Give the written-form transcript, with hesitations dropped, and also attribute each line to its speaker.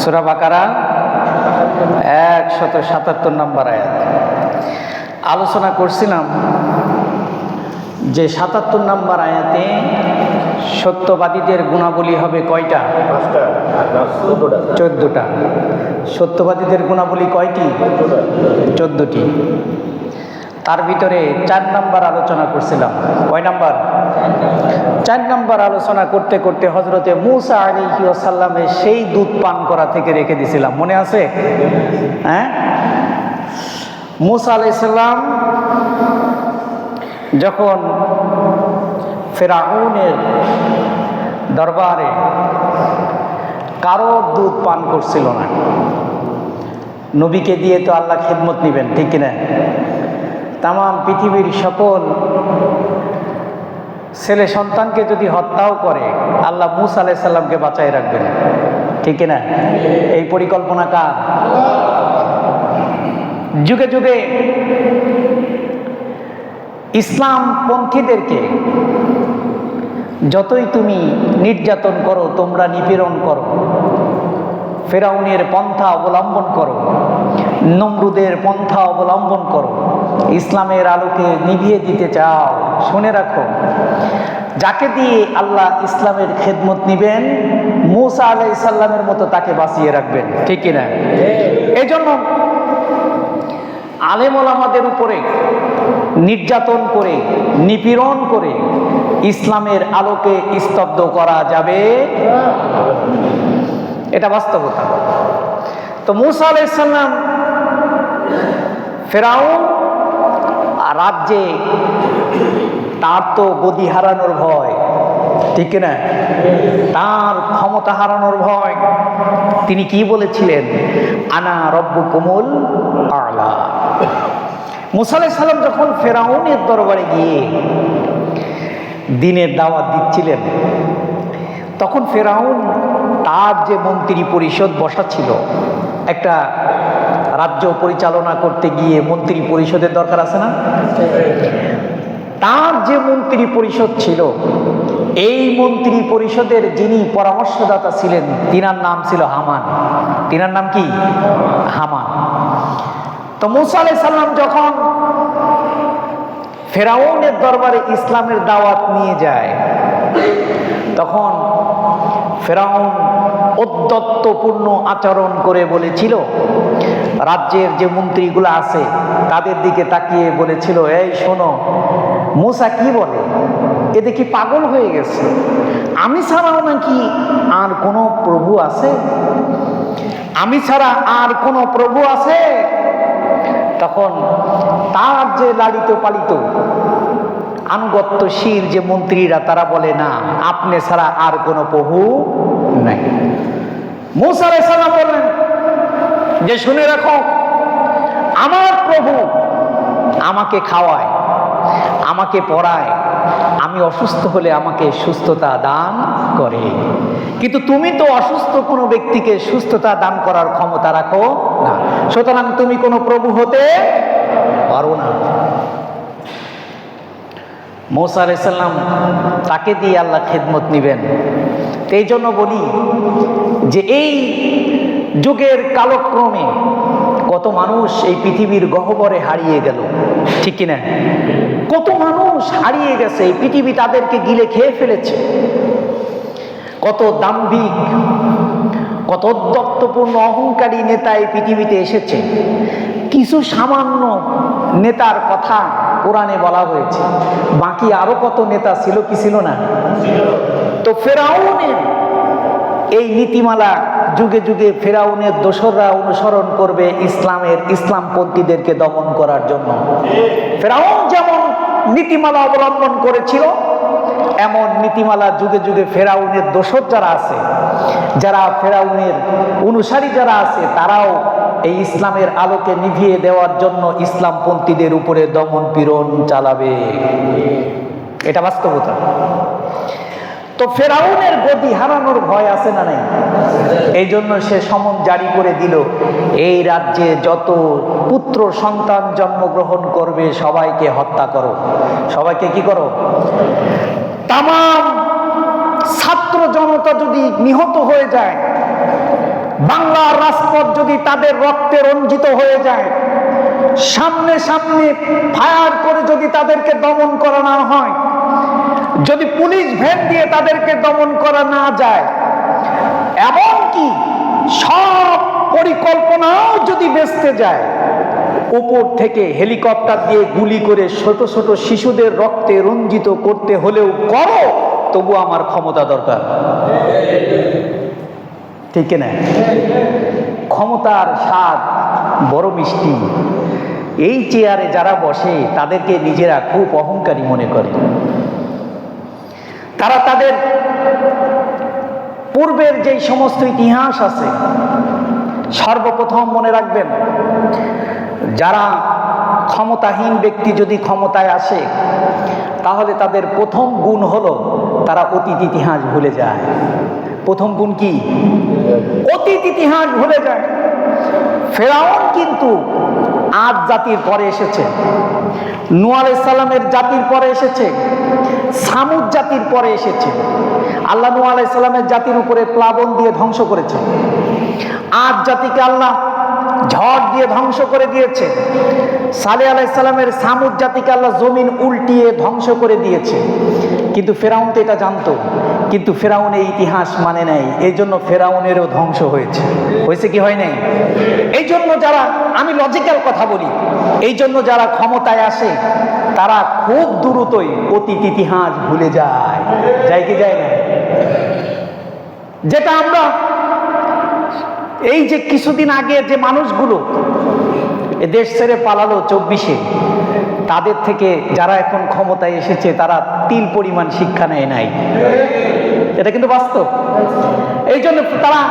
Speaker 1: সূরা বাকারা 177 নম্বর আয়াত। আলোচনা করছিলাম যে 77 নম্বর আয়াতে সত্যবাদীদের গুণাবলী হবে কয়টা? 14টা। সত্যবাদীদের গুণাবলী কয়টি? 14টি। তার ভিতরে 4 নম্বর আলোচনা করছিলাম। কয় নাম্বার? 4 নম্বর আলোচনা করতে করতে হযরতে মূসা আলাইহিস সালামের সেই দুধ পান করা থেকে রেখে দিয়েছিলাম, মনে আছে? হ্যাঁ, মূসা আলাইহিস সালাম যখন ফেরাউনের দরবারে কারো দুধ পান করছিল না, নবীকে দিয়ে তো আল্লাহ খিদমত নিবেন, ঠিক কিনা? তাম পৃথিবীর সকল ছেলে সন্তানকে যদি হত্যাও করে আল্লাহ মূসা আলাইহিস সালামকে বাঁচায় রাখবেন, ঠিক কিনা? এই পরিকল্পনা কার? যুগে যুগে ইসলাম পন্থীদেরকে যতই তুমি নির্যাতন করো, তোমরা নিপীড়ন করো, ফেরাউনের পন্থা অবলম্বন করো, নমরুদের পন্থা অবলম্বন করো, ইসলামের আলোকে নিভিয়ে দিতে চাও, শুনে রাখো, যাকে দিয়ে আল্লাহ ইসলামের খেদমত নিবেন মূসা আলাইহিস সালামের মতো তাকে বাঁচিয়ে রাখবেন, ঠিক কিনা? এই জন্য আলেম ওলামাদের উপরে নির্যাতন করে, নিপীড়ন করে ইসলামের আলোকে স্তব্ধ করা যাবে, এটা বাস্তবতা। তো মূসা আলাইহিস সালাম ফেরাউন রাজ্যে, তার তো গদি হারানোর ভয়, ঠিক না? তার ক্ষমতা হারানোর ভয়। তিনি কি বলেছিলেন? আনা রব্বুকুমুল আ'লা। মূসা আলাইহিস সালাম যখন ফেরাউনের দরবারে গিয়ে দ্বীনের দাওয়াত দিচ্ছিলেন, তখন ফেরাউন তার যে মন্ত্রী পরিষদ বসা ছিল, একটা রাজ্য পরিচালনা করতে গিয়ে মন্ত্রী পরিষদের দরকার আছে না? তার যে মন্ত্রী পরিষদ ছিল, এই মন্ত্রী পরিষদের যিনি পরামর্শদাতা ছিলেন, তিনার নাম ছিল হামান। তিনার নাম কি? হামান। তো মূসা আলাইহিস সালাম যখন ফেরাউনের দরবারে ইসলামের দাওয়াত নিয়ে যায়, তখন ফেরাউন ঔদ্ধত্যপূর্ণ আচরণ করে বলেছিল, রাজ্যের যে মন্ত্রীগুলো আছে তাদের দিকে তাকিয়ে বলেছিল, এই শোনো, মূসা কি বলে, এ দেখি পাগল হয়ে গেছে, আমি ছাড়াও নাকি আর কোনো প্রভু আছে? আমি ছাড়া আর কোনো প্রভু আছে? তখন তার যে লালিত পালিত আনুগত্যশীল যে মন্ত্রীরা, তারা বলে, না, আপনি ছাড়া আর কোনো প্রভু নাই। মূসা আলাইহিস সালাম বললেন যে, শুনে রাখো, আমার প্রভু আমাকে খাওয়ায়, আমাকে পড়ায়, আমি অসুস্থ হলে আমাকে সুস্থতা দান করে, কিন্তু তুমি তো অসুস্থ কোনো ব্যক্তিকে সুস্থতা দান করার ক্ষমতা রাখো না, সুতরাং তুমি কোনো প্রভু হতে পারো না। মূসা আলাইহিস সালাম তাকে দিয়ে আল্লাহ খেদমত নিবেন। এই জন্য বলি যে এই যুগের কালক্রমে কত মানুষ এই পৃথিবীর গহ্বরে হারিয়ে গেল, ঠিক কিনা? কত মানুষ হারিয়ে গেছে, এই পৃথিবী তাদেরকে গিলে খেয়ে ফেলেছে। কত দাম্ভিক, কত উদ্ধত্যপূর্ণ অহংকারী নেতা এই পৃথিবীতে এসেছে। কিছু সামান্য নেতার কথা কোরআনে বলা হয়েছে, বাকি আরো কত নেতা ছিল কি ছিল না? তো ফেরাউনের এই নীতিমালা যুগে যুগে ফেরাউনের দোসররা অনুসরণ করবে ইসলামপন্থীদেরকে দমন করার জন্য। ফেরাউন যেমন নীতিমালা অবলম্বন করেছিল, এমন নীতিমালা যুগে যুগে ফেরাউনের দোসর যারা আছে, যারা ফেরাউনের অনুসারী যারা আছে, তারাও এই ইসলামের আলোকে নিভিয়ে দেওয়ার জন্য ইসলামপন্থীদের উপরে দমন পীড়ন চালাবে, এটা বাস্তবতা। তো ফেরাউনের গদি হারানোর ভয় আছে না নাই? এই জন্য সে সমন জারি করে দিল, এই রাজ্যে যত পুত্র সন্তান জন্মগ্রহণ করবে সবাইকে হত্যা করো। সবাইকে কি করো? তামাম ছাত্র জনতা যদি নিহত হয়ে যায়, বাংলার রাজপথ যদি তাদের রক্তে রঞ্জিত হয়ে যায়, সামনে সামনে ফায়ার করে যদি তাদেরকে দমন করা না হয়, যদি পুলিশ ভ্যান দিয়ে তাদেরকে দমন করা না যায়, এমনকি সব পরিকল্পনাও যদি বেঁচতে যায়, উপর থেকে হেলিকপ্টার দিয়ে গুলি করে ছোট ছোট শিশুদের রক্তে রঞ্জিত করতে হলেও করো, তবু আমার ক্ষমতা দরকার। ঠিক না? ক্ষমতার স্বাদ বড় মিষ্টি। এই চেয়ারে যারা বসে তাদেরকে নিজেরা খুব অহংকারী মনে করে। তারা তাদের পূর্বের যে সমস্ত ইতিহাস আছে, সর্বপ্রথম মনে রাখবেন, যারা ক্ষমতাহীন ব্যক্তি যদি ক্ষমতায় আসে, তাহলে তাদের প্রথম গুণ হলো তারা অতীত ইতিহাস ভুলে যায়। প্রথম গুণ কি? অতীত ইতিহাস ভুলে যায়। ফেরাউন কিন্তু আদ জাতির পরে এসেছে, নূহ আলাইহিস সালামের জাতির পরে এসেছে, সামুদ জাতির পরে এসেছে। আল্লাহ নূহ আলাইহিস সালামের জাতির উপরে প্লাবন দিয়ে ধ্বংস করেছে। আদ জাতিকে আল্লাহ ঝড় দিয়ে ধ্বংস করে দিয়েছে। সালেহ আলাইহিস সালামের সামুদ জাতিকে আল্লাহ জমিন উল্টিয়ে ধ্বংস করে দিয়েছে। কিন্তু ফেরাউন তো এটা জানতো, কিন্তু ফেরাউন এই ইতিহাস মানে নাই, এই জন্য ফেরাউনেরও ধ্বংস হয়েছে। হয়েছে কি হয় নাই? এই জন্য যারা, আমি লজিক্যাল কথা বলি, এই জন্য যারা ক্ষমতায় আসে তারা খুব দ্রুতই অতীত ইতিহাস ভুলে যায়। যায় কি যায় না? যেটা আমরা এই যে কিছুদিন আগে যে মানুষগুলো এ দেশ ছেড়ে পালালো 24-এ, তাদের থেকে যারা এখন ক্ষমতায় এসেছে তারা তিল পরিমাণ শিক্ষা নেয় নাই। এটা কিন্তু বাস্তব। এই জন্য তারা